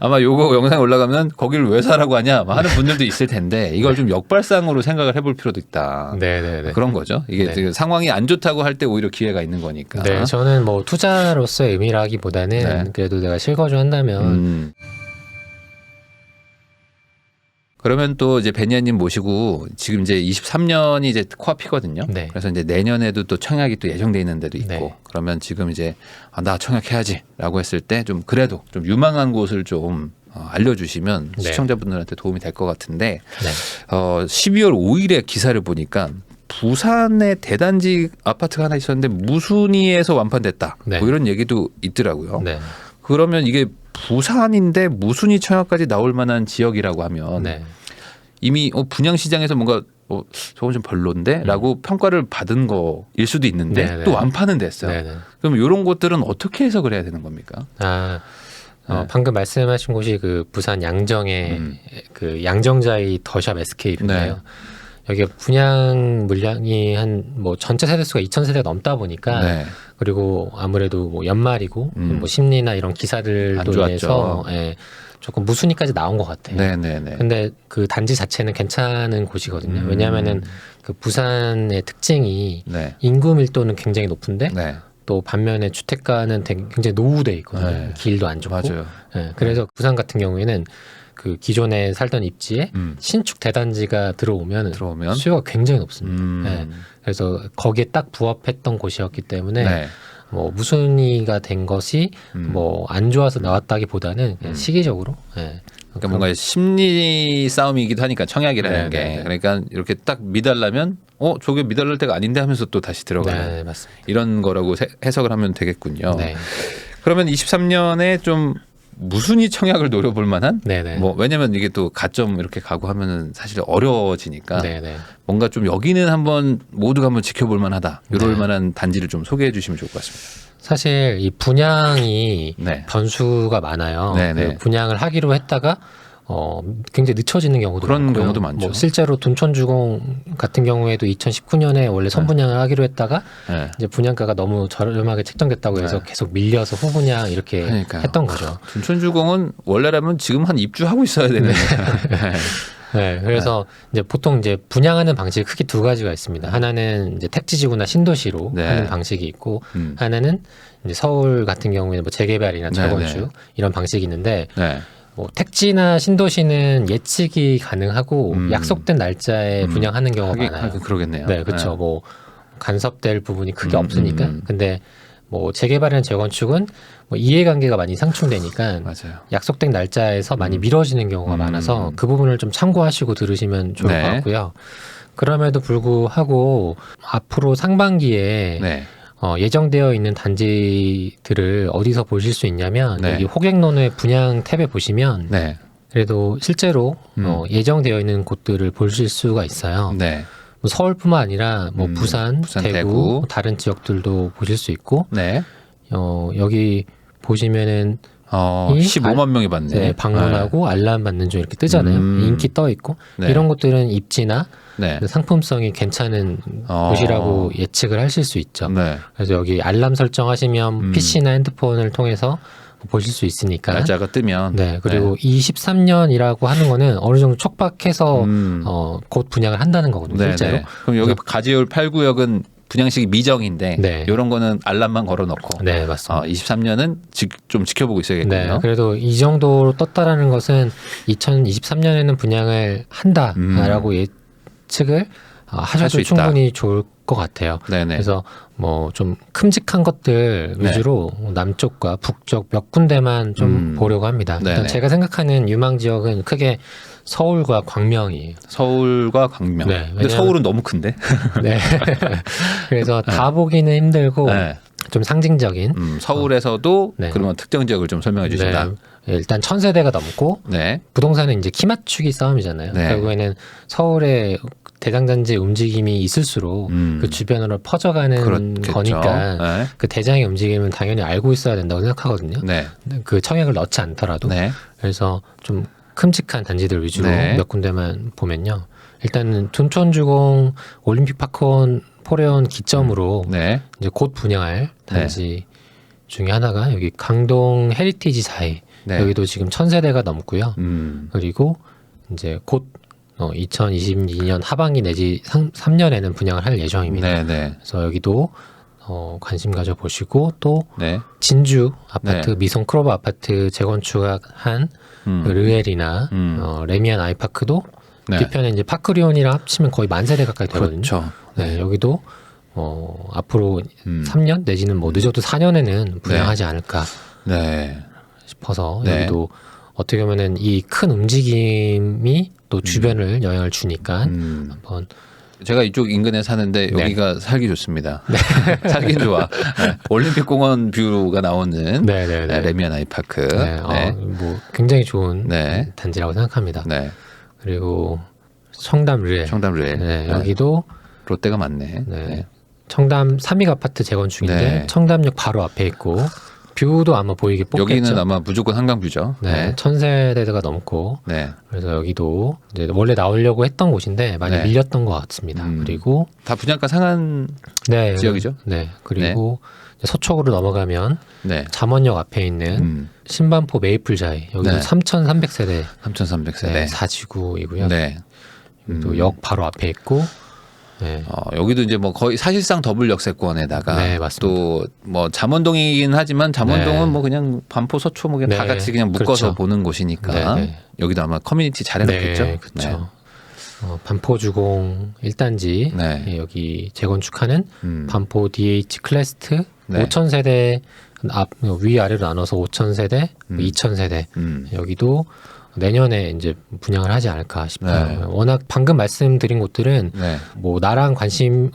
아마 요거 영상이 올라가면 거기를 왜 사라고 하냐 하는 분들도 있을 텐데 이걸 좀 역발상으로 생각을 해볼 필요도 있다. 네네네. 그런 거죠. 이게 네. 상황이 안 좋다고 할 때 오히려 기회가 있는 거니까. 네, 저는 뭐 투자로서의 의미라기보다는 네. 그래도 내가 실거주 한다면 그러면 또 이제 베니아님 모시고 지금 이제 23년이 이제 코앞이거든요. 네. 그래서 이제 내년에도 또 청약이 또 예정돼 있는 데도 있고 네. 그러면 지금 이제 나 청약해야지라고 했을 때 좀 그래도 좀 유망한 곳을 좀 알려주시면 네. 시청자분들한테 도움이 될 것 같은데 네. 12월 5일에 기사를 보니까 부산에 대단지 아파트가 하나 있었는데 무순위에서 완판됐다. 네. 뭐 이런 얘기도 있더라고요. 네. 그러면 이게 부산인데 무순위 청약까지 나올 만한 지역이라고 하면 네. 이미 분양 시장에서 뭔가 저건 좀 별론데라고 평가를 받은 거일 수도 있는데 네네. 또 완판은 됐어요. 네네. 그럼 이런 것들은 어떻게 해석을 해야 되는 겁니까? 네. 방금 말씀하신 곳이 그 부산 양정의 그 양정자이 더샵 SK인데요. 네. 여기 분양 물량이 한 뭐 전체 세대 수가 2,000세대가 넘다 보니까 네. 그리고 아무래도 뭐 연말이고 뭐 심리나 이런 안 기사들도 좋았죠. 인해서 조금 무순위까지 나온 것 같아요. 네네네. 근데 그 단지 자체는 괜찮은 곳이거든요. 왜냐하면은 그 부산의 특징이 네. 인구 밀도는 굉장히 높은데 네. 또 반면에 주택가는 굉장히 노후돼 있거든요. 네. 길도 안 좋고. 맞아요. 그래서 부산 같은 경우에는 그 기존에 살던 입지에 신축 대단지가 들어오면 수요가 굉장히 높습니다. 네. 그래서 거기에 딱 부합했던 곳이었기 때문에 네. 뭐 무순위가 된 것이 뭐 안 좋아서 나왔다기보다는 그냥 시기적으로. 그러니까 뭔가 심리 싸움이기도 하니까 청약이라는 게 네네네. 그러니까 이렇게 딱 미달라면 저게 미달날 때가 아닌데 하면서 또 다시 들어가는 네, 맞습니다. 이런 거라고 해석을 하면 되겠군요. 네. 그러면 23년에 좀 무순위 청약을 노려볼 만한 네네. 뭐 왜냐면 이게 또 가점 이렇게 가고 하면은 사실 어려워지니까 네네. 뭔가 좀 여기는 한번 모두가 한번 지켜볼 만하다 이럴 네. 만한 단지를 좀 소개해 주시면 좋을 것 같습니다. 사실 이 분양이 네. 변수가 많아요. 네네. 그 분양을 하기로 했다가 굉장히 늦춰지는 경우도 그런 많고요. 경우도 많죠. 뭐 실제로 둔촌주공 같은 경우에도 2019년에 원래 선분양을 하기로 했다가 네. 이제 분양가가 너무 저렴하게 책정됐다고 해서 계속 밀려서 후분양 이렇게 그러니까요. 했던 거죠. 둔촌주공은 원래라면 지금 한 입주하고 있어야 되는. 네, 그래서 이제 보통 이제 분양하는 방식이 크게 두 가지가 있습니다. 하나는 이제 택지지구나 신도시로 네. 하는 방식이 있고, 하나는 이제 서울 같은 경우에는 뭐 재개발이나 재건축 네. 이런 방식이 있는데, 네. 뭐 택지나 신도시는 예측이 가능하고 약속된 날짜에 분양하는 경우가 많아요. 하긴 그러겠네요. 네, 그렇죠. 뭐 간섭될 부분이 크게 없으니까. 근데 뭐 재개발이나 재건축은 뭐 이해관계가 많이 상충되니까 맞아요. 약속된 날짜에서 많이 미뤄지는 경우가 많아서 그 부분을 좀 참고하시고 들으시면 좋을 네. 것 같고요. 그럼에도 불구하고 앞으로 상반기에 네. 예정되어 있는 단지들을 어디서 보실 수 있냐면 네. 여기 호객논의 분양 탭에 보시면 네. 그래도 실제로 예정되어 있는 곳들을 보실 수가 있어요. 네. 뭐 서울뿐만 아니라 뭐 부산, 부산, 대구, 대구. 다른 지역들도 보실 수 있고 네. 여기 보시면은 15만 명이 봤네. 네, 방문하고 알람 받는 중 이렇게 뜨잖아요. 인기 떠 있고 네. 이런 것들은 입지나 네. 상품성이 괜찮은 곳이라고 예측을 하실 수 있죠. 네. 그래서 여기 알람 설정하시면 PC나 핸드폰을 통해서 보실 수 있으니까. 날짜가 뜨면. 네, 그리고 23년이라고 하는 거는 어느 정도 촉박해서 곧 분양을 한다는 거거든요, 네, 실제로. 네. 그럼 여기 가지올 8구역은 분양식이 미정인데 네. 이런 거는 알람만 걸어놓고 네, 맞습니다. 23년은 좀 지켜보고 있어야겠군요. 네, 그래도 이 정도로 떴다라는 것은 2023년에는 분양을 한다라고 예측을 수 하셔도 있다. 충분히 좋을 것 같아요. 네네. 그래서 뭐 좀 큼직한 것들 위주로 남쪽과 북쪽 몇 군데만 좀 보려고 합니다. 일단 네네. 제가 생각하는 유망 지역은 크게 서울과 광명이에요. 서울과 광명. 네, 근데 서울은 너무 큰데. 네. 그래서 다 보기는 힘들고 네. 좀 상징적인 서울에서도 네. 그러면 특정 지역을 좀 설명해 주신다. 네. 일단 1000세대가 넘고 네. 부동산은 이제 키 맞추기 싸움이잖아요. 네. 결국에는 서울에 대장단지 움직임이 있을수록 그 주변으로 퍼져가는 그렇겠죠. 거니까 네. 그 대장의 움직임은 당연히 알고 있어야 된다고 생각하거든요. 네. 그 청약을 넣지 않더라도. 네. 그래서 좀 큼직한 단지들 위주로 네. 몇 군데만 보면요. 일단은 둔촌주공 올림픽파크원 포레온 기점으로 네. 이제 곧 분양할 단지 중에 하나가 여기 강동 헤리티지 사이 네. 여기도 지금 1000세대가 넘고요. 그리고 이제 곧 2022년 하반기 내지 3년에는 분양을 할 예정입니다. 네, 네. 그래서 여기도 관심 가져보시고 또 네. 진주 아파트 네. 미송 크로버 아파트 재건축한 그 르엘이나 레미안 아이파크도 네. 뒤편에 이제 파크리온이랑 합치면 거의 10,000세대 가까이 되거든요. 그렇죠. 네, 여기도 앞으로 3년 내지는 뭐 늦어도 4년에는 분양하지 않을까 네. 싶어서 네. 여기도 어떻게 보면은 이 큰 움직임이 또 주변을 영향을 주니까 한번 제가 이쪽 인근에 사는데 네. 여기가 살기 좋습니다. 살기 좋아. 네. 올림픽공원 뷰가 나오는 네네네. 레미안 아이파크. 네, 네. 뭐 굉장히 좋은 네. 단지라고 생각합니다. 네. 그리고 청담 르엘. 청담 르엘. 네, 네. 여기도 롯데가 많네. 네. 네. 청담 3익 아파트 재건축인데 네. 청담역 바로 앞에 있고 뷰도 아마 보이게 뽑겠죠. 여기는 아마 무조건 한강뷰죠. 네, 1000세대가 넘고 네. 그래서 여기도 이제 원래 나오려고 했던 곳인데 많이 네. 밀렸던 것 같습니다. 그리고 다 분양가 상한 네, 지역이죠? 네, 그리고 이제 서쪽으로 넘어가면 네. 잠원역 앞에 있는 신반포 메이플자이 여기도 네. 3,300세대 3,300세대. 네, 4지구이고요. 네. 또 역 바로 앞에 있고 네. 여기도 이제 뭐 거의 사실상 더블 역세권에다가 네, 맞습니다. 또 뭐 잠원동이긴 하지만 잠원동은 네. 뭐 그냥 반포 서초 뭐 그냥 다 네, 같이 그냥 묶어서 그렇죠. 보는 곳이니까 네, 네. 여기도 아마 커뮤니티 잘 해놨겠죠. 네, 그렇죠. 반포주공 1단지 네. 예, 여기 재건축하는 반포 DH 클래스트 네. 5,000세대 위아래로 나눠서 5,000세대, 2,000세대 여기도 내년에 이제 분양을 하지 않을까 싶어요. 네. 워낙 방금 말씀드린 곳들은 네. 뭐 나랑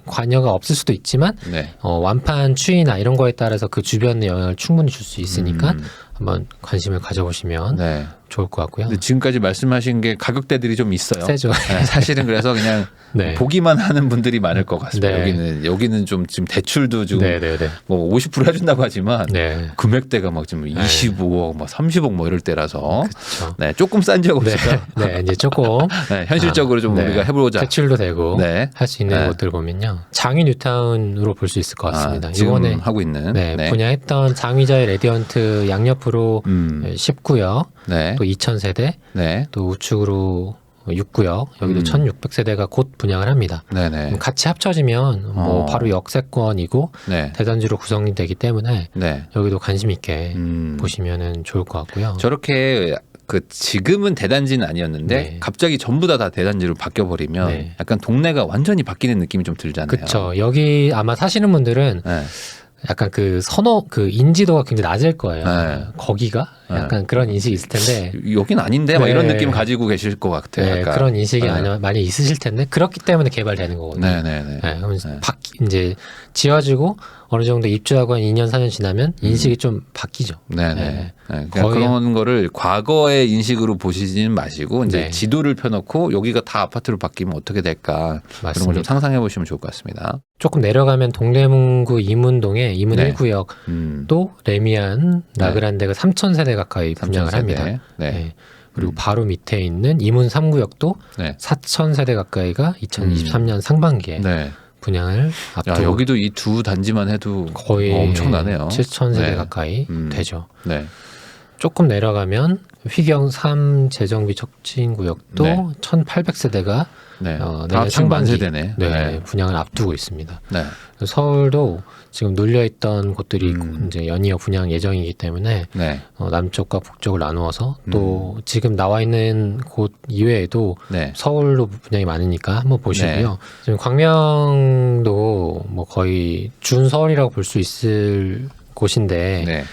관여가 없을 수도 있지만 네. 완판 추이나 이런 거에 따라서 그 주변에 영향을 충분히 줄 수 있으니까 한번 관심을 가져보시면 네. 좋을 것 같고요. 근데 지금까지 말씀하신 게 가격대들이 좀 있어요. 세죠. 네, 사실은 그래서 그냥 네. 보기만 하는 분들이 많을 것 같습니다. 네. 여기는 좀 지금 대출도 좀 네네네. 뭐 50% 해준다고 하지만 네. 금액대가 막 지금 25억, 뭐 30억 뭐 이럴 때라서 그렇죠. 네, 조금 싼 지역 네, 없을까요? 네, 이제 조금 네, 현실적으로 좀 네. 우리가 해보자. 대출도 되고 네. 할 수 있는 네. 곳들 보면요, 장위 뉴타운으로 볼 수 있을 것 같습니다. 지금 이번에 하고 있는 네, 분양했던 장위자의 레디언트 양옆으로 19역, 네. 또 2,000세대, 네. 또 우측으로 6구역, 여기도 1,600세대가 곧 분양을 합니다. 네네. 그럼 같이 합쳐지면 뭐 바로 역세권이고 네. 대단지로 구성이 되기 때문에 네. 여기도 관심 있게 보시면은 좋을 것 같고요. 저렇게 그 지금은 대단지는 아니었는데 네. 갑자기 전부 다 대단지로 바뀌어 버리면 네. 약간 동네가 완전히 바뀌는 느낌이 좀 들잖아요. 그렇죠. 여기 아마 사시는 분들은 네. 약간 그 그 인지도가 굉장히 낮을 거예요. 네. 거기가 약간 그런 인식이 있을 텐데. 여긴 아닌데 막 네. 이런 느낌 가지고 계실 것 같아요. 네, 약간. 그런 인식이 네. 많이 있으실 텐데 그렇기 때문에 개발되는 거거든요. 네네네. 네, 그럼 이제 지어지고 어느 정도 입주하고 한 2년 4년 지나면 인식이 좀 바뀌죠. 네네. 네. 네. 그러니까 거의- 그런 거를 과거의 인식으로 보시지는 마시고 이제 네. 지도를 펴놓고 여기가 다 아파트로 바뀌면 어떻게 될까 그런 걸 좀 맞습니다. 상상해 보시면 좋을 것 같습니다. 조금 내려가면 동대문구 이문동에 이문 네. 1구역 음. 또 레미안 라그란데가 3,000세대 가까이 분양을 3,000세대. 합니다. 네. 네. 그리고 바로 밑에 있는 이문 3구역도 네. 4,000세대 가까이가 2023년 상반기에 네. 분양을 야, 앞두고 여기도 이 두 단지만 해도 거의 엄청나네요. 7,000세대 네. 가까이 음. 되죠. 네. 조금 내려가면 휘경 3 재정비 촉진 구역도 네. 1,800세대가 네. 내년 다 합치면 상반기 만세대네. 네, 네. 분양을 앞두고 있습니다. 네. 서울도 지금 눌려있던 곳들이 음. 이제 연이어 분양 예정이기 때문에 네. 남쪽과 남쪽과 북쪽을 나누어서 또 지금 나와 있는 곳 이외에도 네. 서울로 분양이 많으니까 한번 보시고요. 네. 지금 광명도 뭐 거의 준 서울이라고 볼 수 있을 곳인데 네.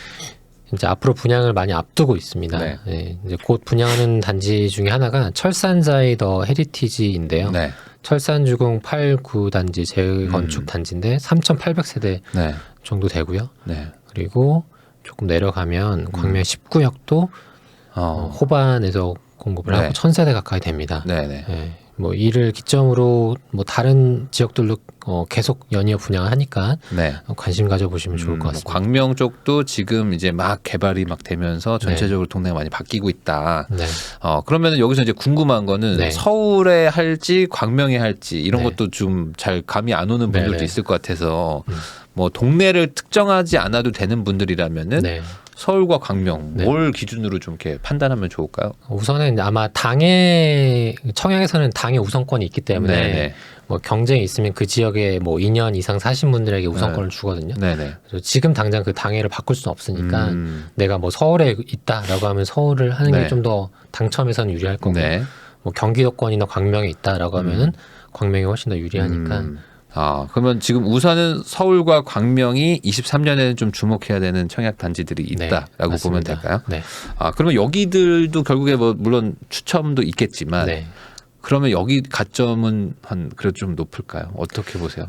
이제 앞으로 분양을 많이 앞두고 있습니다. 네. 예, 이제 곧 분양하는 단지 중에 하나가 철산자이 더 헤리티지인데요. 네. 철산주공 8, 9단지 재건축 단지인데 3,800세대 네. 정도 되고요. 네. 그리고 조금 내려가면 광명 19역도 호반에서 공급을 네. 하고 1,000세대 가까이 됩니다. 네. 네. 예, 뭐 이를 기점으로 뭐 다른 지역들로 계속 연이어 분양을 하니까 네. 관심 가져보시면 좋을 것 같습니다. 광명 쪽도 지금 이제 막 개발이 막 되면서 전체적으로 동네가 많이 바뀌고 있다. 네. 그러면은 여기서 이제 궁금한 거는 네. 서울에 할지 광명에 할지 이런 네. 것도 좀 잘 감이 안 오는 분들도 네네. 있을 것 같아서 뭐 동네를 특정하지 않아도 되는 분들이라면 네. 서울과 광명 네. 뭘 기준으로 좀 이렇게 판단하면 좋을까요? 우선은 아마 청약에서는 당의 우선권이 있기 때문에 네네. 뭐 경쟁이 있으면 그 지역에 뭐 2년 이상 사신 분들에게 우선권을 주거든요. 네네. 그래서 지금 당장 그 당해를 바꿀 수는 없으니까 내가 뭐 서울에 있다라고 하면 서울을 하는 네. 게 좀 더 당첨에서는 유리할 거고 네. 뭐 경기도권이나 광명에 있다라고 하면은 광명이 훨씬 더 유리하니까 그러면 지금 우선은 서울과 광명이 23년에는 좀 주목해야 되는 청약 단지들이 있다라고 보면 맞습니다. 될까요? 네. 그러면 여기들도 결국에 뭐 물론 추첨도 있겠지만 네. 그러면 여기 가점은 한 그래도 좀 높을까요? 어떻게 보세요?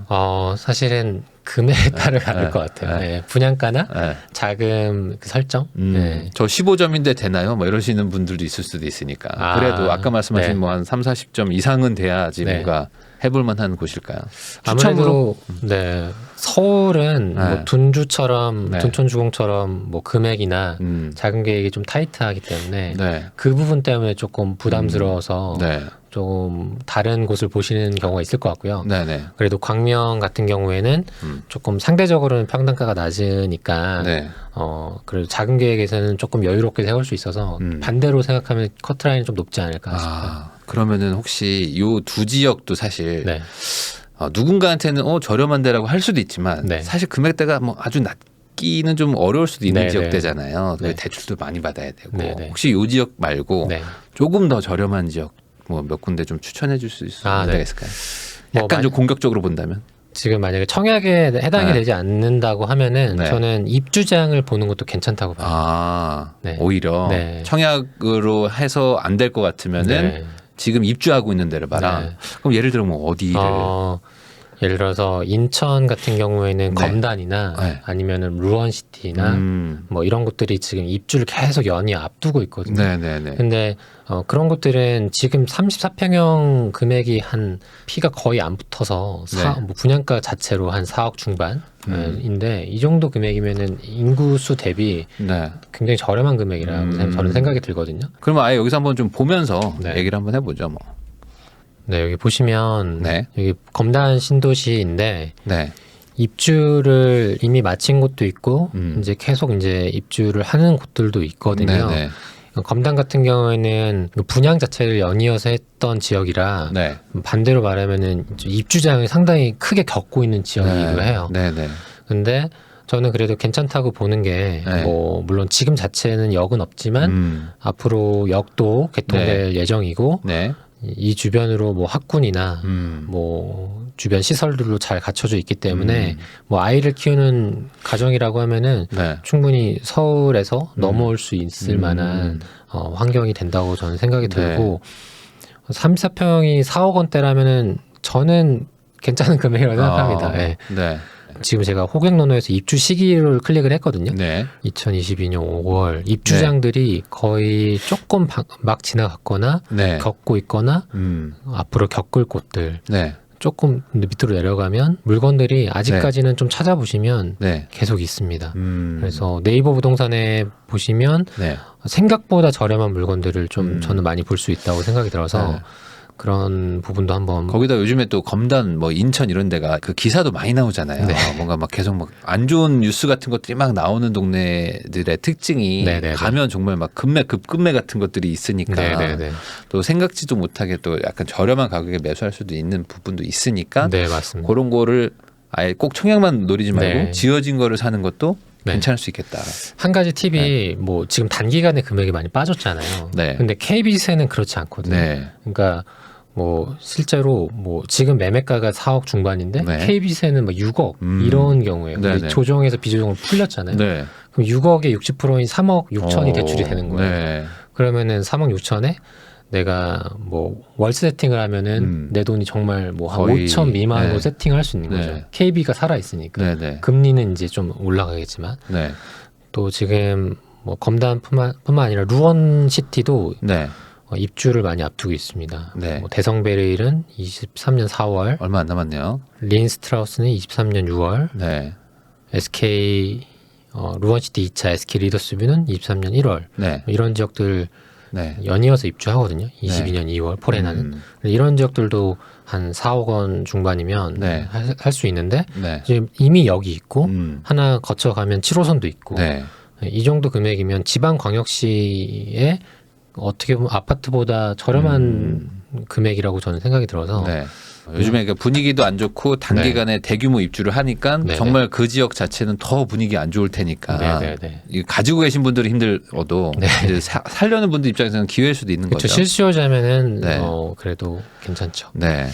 사실은 금액에 따라 다를 것 같아요. 네. 분양가나 네. 자금 그 설정. 네. 저 15점인데 되나요? 뭐 이러시는 분들도 있을 수도 있으니까. 그래도 아까 말씀하신 네. 뭐 한 3, 40점 이상은 돼야지 네. 뭔가 해볼 만한 곳일까요? 아무래도 네. 서울은 네. 뭐 둔주처럼 네. 둔촌주공처럼 뭐 금액이나 자금 계획이 좀 타이트하기 때문에 네. 그 부분 때문에 조금 부담스러워서 네. 좀 다른 곳을 보시는 경우가 있을 것 같고요. 네네. 그래도 광명 같은 경우에는 조금 상대적으로는 평당가가 낮으니까 네. 그래도 자금 계획에서는 조금 여유롭게 세울 수 있어서 반대로 생각하면 커트라인이 좀 높지 않을까 싶어요. 그러면은 혹시 요 두 지역도 사실 네. 누군가한테는 저렴한 데라고 할 수도 있지만 네. 사실 금액대가 뭐 아주 낮기는 좀 어려울 수도 있는 네, 지역대잖아요. 네. 대출도 많이 받아야 되고 네, 네. 혹시 요 지역 말고 네. 조금 더 저렴한 지역 뭐 몇 군데 좀 추천해 줄 수 있을까요? 네. 약간 뭐 좀 공격적으로 본다면? 지금 만약에 청약에 해당이 네. 되지 않는다고 하면은 네. 저는 입주장을 보는 것도 괜찮다고 봐요. 네. 오히려 네. 청약으로 해서 안 될 것 같으면은 네. 지금 입주하고 있는 데를 봐라. 네. 그럼 예를 들어 뭐 어디를? 예를 들어서 인천 같은 네. 경우에는 검단이나 네. 아니면은 루원시티나 뭐 이런 곳들이 지금 입주를 계속 연이어 앞두고 있거든요. 네네네. 근데 그런 곳들은 지금 34평형 금액이 한 피가 거의 안 붙어서 뭐 분양가 자체로 한 4억 중반인데 이 정도 금액이면은 인구수 대비 네. 굉장히 저렴한 금액이라고 저는 생각이 들거든요. 그러면 아예 여기서 한번 좀 보면서 네. 얘기를 한번 해보죠, 뭐. 네, 여기 보시면 네. 여기 검단 신도시인데 네. 입주를 이미 마친 곳도 있고 이제 계속 이제 입주를 하는 곳들도 있거든요. 네네. 검단 같은 경우에는 분양 자체를 연이어서 했던 지역이라 네. 반대로 말하면은 입주장을 상당히 크게 겪고 있는 지역이기도 네. 해요. 네네. 근데 저는 그래도 괜찮다고 보는 게 네. 뭐 물론 지금 자체는 역은 없지만 앞으로 역도 개통될 예정이고 네. 이 주변으로 뭐 학군이나 뭐 주변 시설들로 잘 갖춰져 있기 때문에 뭐 아이를 키우는 가정이라고 하면은 네. 충분히 서울에서 넘어올 수 있을 만한 환경이 된다고 저는 생각이 들고 34평이 4억 원대라면은 저는 괜찮은 금액이라고 생각합니다. 네. 네. 지금 제가 호객노노에서 입주 시기를 클릭을 했거든요. 네. 2022년 5월 입주장들이 거의 조금 막 지나갔거나 네. 겪고 있거나 앞으로 겪을 곳들 네. 조금 밑으로 내려가면 물건들이 아직까지는 좀 찾아보시면 네. 계속 있습니다. 그래서 네이버 부동산에 보시면 네. 생각보다 저렴한 물건들을 좀 저는 많이 볼 수 있다고 생각이 들어서 네. 그런 부분도 한번 거기다 요즘에 또 검단 뭐 인천 이런 데가 그 기사도 많이 나오잖아요. 네. 뭔가 막 계속 막 안 좋은 뉴스 같은 것들이 막 나오는 동네들의 특징이 네네네. 가면 정말 막 급매 같은 것들이 있으니까 네네네. 또 생각지도 못하게 또 약간 저렴한 가격에 매수할 수도 있는 부분도 있으니까 네 맞습니다. 그런 거를 아예 꼭 청약만 노리지 말고 네. 지어진 거를 사는 것도 네. 괜찮을 수 있겠다. 한 가지 팁이 뭐 지금 단기간에 금액이 많이 빠졌잖아요. 네. 근데 KB세는 그렇지 않거든요. 네. 그러니까 뭐 실제로 뭐 지금 매매가가 4억 중반인데 네. KB세는 뭐 6억 이런 경우에요. 네네. 조정에서 비조정을 풀렸잖아요. 네. 그럼 6억의 60%인 3억 6천이 대출이 되는 거예요. 네. 그러면은 3억 6천에 내가 뭐 월세 세팅을 하면은 내 돈이 정말 뭐 한 거의, 5천 미만으로 네. 세팅할 수 있는 네. 거죠. KB가 살아 있으니까. 네. 네. 금리는 이제 좀 올라가겠지만 네. 또 지금 뭐 검단뿐만 아니라 루원시티도 네. 입주를 많이 앞두고 있습니다. 네. 뭐 대성베레일은 23년 4월, 얼마 안 남았네요. 린스트라우스는 23년 6월, 네. SK 루원시티 2차 SK 리더스뷰는 23년 1월 네. 이런 지역들 네. 연이어서 입주하거든요. 22년 2월 포레나는 이런 지역들도 한 4억 원 중반이면 네. 할 수 있는데 네. 지금 이미 여기 있고 음. 하나 거쳐가면 7호선도 있고 네. 이 정도 금액이면 지방광역시에 어떻게 보면 아파트보다 저렴한 금액이라고 저는 생각이 들어서 네. 요즘에 그 분위기도 안 좋고 단기간에 대규모 입주를 하니까 네네. 정말 그 지역 자체는 더 분위기 안 좋을 테니까 네네네. 이 가지고 계신 분들이 힘들어도 네. 이제 살려는 분들 입장에서는 기회일 수도 있는 그렇죠. 거죠. 실수요자면은 네. 그래도 괜찮죠. 네.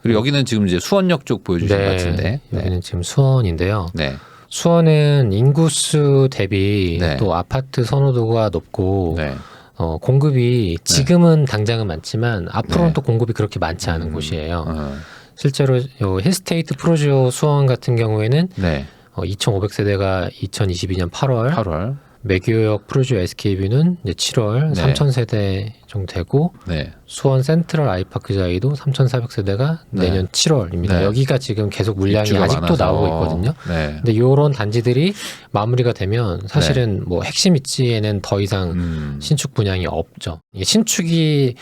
그리고 여기는 지금 이제 수원역 쪽 보여주신 것 같은데. 여기는 지금 수원인데요. 네. 수원은 인구수 대비 네. 또 아파트 선호도가 높고 네. 공급이 지금은 당장은 많지만 앞으로는 네. 또 공급이 그렇게 많지 않은 곳이에요. 어. 실제로 힐스테이트 프로지오 수원 같은 경우에는 네. 2,500세대가 2022년 8월, 8월. 매교역 프로지오 SKB는 이제 7월 네. 3,000세대 정도 되고 네. 수원 센트럴 아이파크 자이도 3,400세대가 네. 내년 7월입니다. 네. 여기가 지금 계속 물량이 입주가 아직도 많아서. 나오고 있거든요. 네. 근데 이런 단지들이 마무리가 되면 사실은 뭐 핵심 입지에는 더 이상 신축 분양이 없죠. 이게 신축이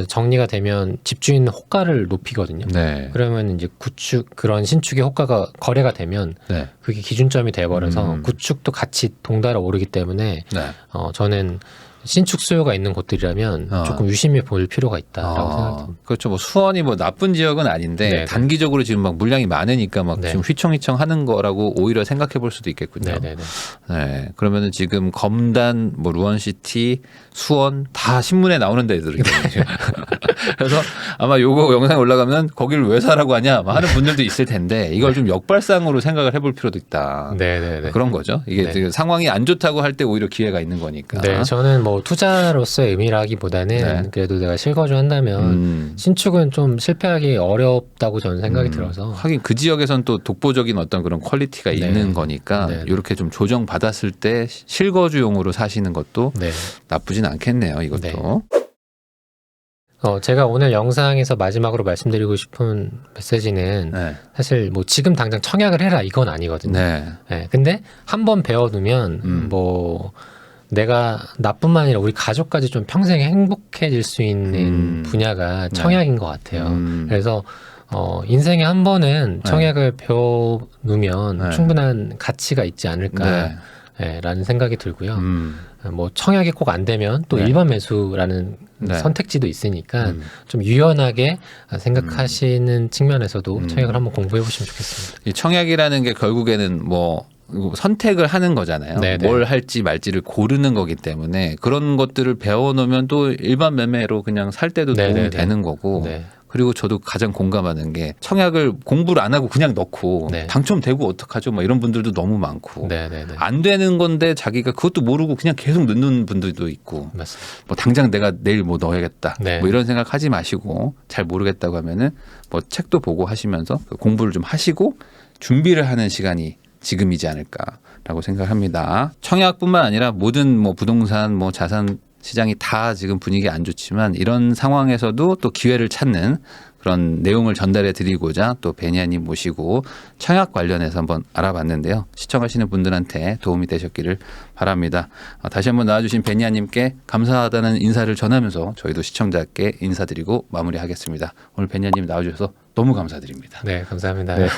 정리가 되면 집주인 호가를 높이거든요. 네. 그러면 이제 구축 그런 신축의 호가가 거래가 되면 네. 그게 기준점이 돼버려서 구축도 같이 동달아 오르기 때문에 네. 저는 신축 수요가 있는 곳들이라면 조금 유심히 볼 필요가 있다라고 생각합니다. 그렇죠. 뭐 수원이 뭐 나쁜 지역은 아닌데 네네. 단기적으로 지금 막 물량이 많으니까 막 네. 지금 휘청휘청 하는 거라고 오히려 생각해 볼 수도 있겠군요. 네네네. 네. 그러면은 지금 검단, 뭐 루원시티, 수원 다 신문에 나오는 데들이거든요. 그래서 아마 요거 영상 올라가면 거기를 왜 사라고 하냐 막 하는 분들도 있을 텐데 이걸 좀 역발상으로 생각을 해볼 필요도 있다. 네네네. 그런 거죠. 이게 네. 지금 상황이 안 좋다고 할 때 오히려 기회가 있는 거니까. 네, 저는 뭐 투자로서의 의미라기보다는 네. 그래도 내가 실거주 한다면 신축은 좀 실패하기 어렵다고 저는 생각이 들어서 하긴 그 지역에선 또 독보적인 어떤 그런 퀄리티가 네. 있는 거니까 네. 이렇게 좀 조정 받았을 때 실거주용으로 사시는 것도 네. 나쁘진 않겠네요. 이것도. 제가 오늘 영상에서 마지막으로 말씀드리고 싶은 메시지는 네. 사실 뭐 지금 당장 청약을 해라 이건 아니거든요. 네. 네, 근데 한 번 배워두면 뭐 내가 나뿐만 아니라 우리 가족까지 좀 평생 행복해질 수 있는 분야가 청약인 것 같아요. 그래서 인생에 한 번은 청약을 배워두면 네. 충분한 가치가 있지 않을까. 네. 라는 생각이 들고요. 뭐 청약이 꼭 안 되면 또 네. 일반 매수라는 네. 선택지도 있으니까 좀 유연하게 생각하시는 측면에서도 청약을 한번 공부해 보시면 좋겠습니다. 이 청약이라는 게 결국에는 뭐 선택을 하는 거잖아요. 네네. 뭘 할지 말지를 고르는 거기 때문에 그런 것들을 배워놓으면 또 일반 매매로 그냥 살 때도 도움이 네네네. 되는 거고. 네. 그리고 저도 가장 공감하는 게 청약을 공부를 안 하고 그냥 넣고 네. 당첨되고 어떡하죠? 뭐 이런 분들도 너무 많고 네네네. 안 되는 건데 자기가 그것도 모르고 그냥 계속 넣는 분들도 있고 맞습니다. 뭐 당장 내가 내일 뭐 넣어야겠다 네. 뭐 이런 생각 하지 마시고 잘 모르겠다고 하면은 뭐 책도 보고 하시면서 공부를 좀 하시고 준비를 하는 시간이 지금이지 않을까라고 생각합니다. 청약뿐만 아니라 모든 뭐 부동산 뭐 자산 시장이 다 지금 분위기 안 좋지만 이런 상황에서도 또 기회를 찾는 그런 내용을 전달해 드리고자 또 베니아님 모시고 청약 관련해서 한번 알아봤는데요. 시청하시는 분들한테 도움이 되셨기를 바랍니다. 다시 한번 나와주신 베니아님께 감사하다는 인사를 전하면서 저희도 시청자께 인사드리고 마무리하겠습니다. 오늘 베니아님 나와주셔서 너무 감사드립니다. 네, 감사합니다. 네.